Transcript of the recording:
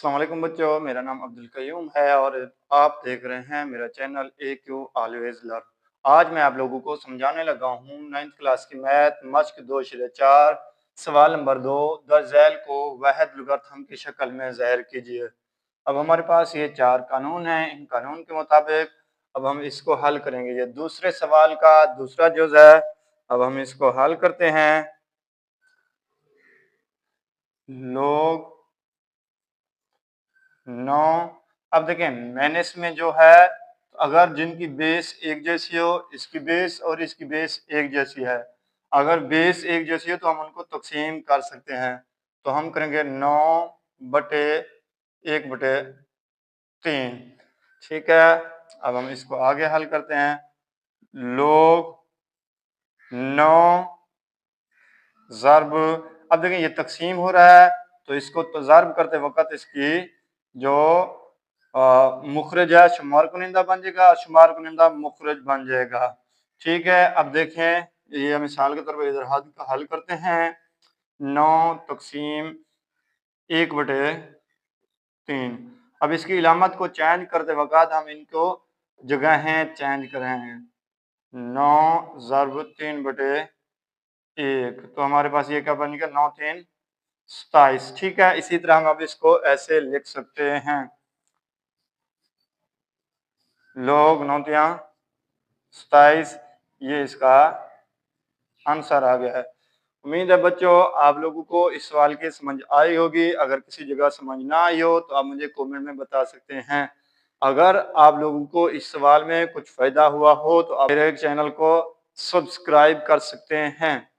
अस्सलाम वालेकुम बच्चों, मेरा नाम अब्दुल कयूम है और आप देख रहे हैं मेरा चैनल AQ ऑलवेज लर्न। आज मैं आप लोगों को समझाने लगा हूँ 9th क्लास की मैथ मश्क 2.4 सवाल नंबर 2। द झैल को वाहिद लुगरथम की शक्ल में ज़ाहिर कीजिए। अब हमारे पास ये 4 कानून हैं। इन कानून के मुताबिक अब हम इसको हल करेंगे। ये दूसरे सवाल का दूसरा जुज़ है। अब हम इसको हल करते हैं। लोग 9। अब देखें माइनस में जो है, अगर जिनकी बेस एक जैसी हो, इसकी बेस और इसकी बेस एक जैसी है, अगर बेस एक जैसी हो तो हम उनको तकसीम कर सकते हैं। तो हम करेंगे 9/1/3। ठीक है, अब हम इसको आगे हल करते हैं। लोग 9 ज़र्ब, अब देखें ये तकसीम हो रहा है तो इसको तो ज़र्ब करते वक्त इसकी जो मुखरज है शुमार कुनिंदा बन जाएगा, शुमार कुनिंदा मुखरज बन जाएगा। ठीक है, अब देखें ये मिसाल के तौर पर इधर हल करते हैं। 9 तकसीम 1/3। अब इसकी इलामत को चेंज करते वक्त हम इनको जगहें चेंज करें। 9 ज़र्ब 3/1, तो हमारे पास ये क्या बनेगा 9×3 27। ठीक है, इसी तरह हम अब इसको ऐसे लिख सकते हैं। लोग 9×3 27, ये इसका आंसर आ गया है। उम्मीद है बच्चों आप लोगों को इस सवाल की समझ आई होगी। अगर किसी जगह समझ ना आई हो तो आप मुझे कमेंट में बता सकते हैं। अगर आप लोगों को इस सवाल में कुछ फ़ायदा हुआ हो तो आप मेरे चैनल को सब्सक्राइब कर सकते हैं।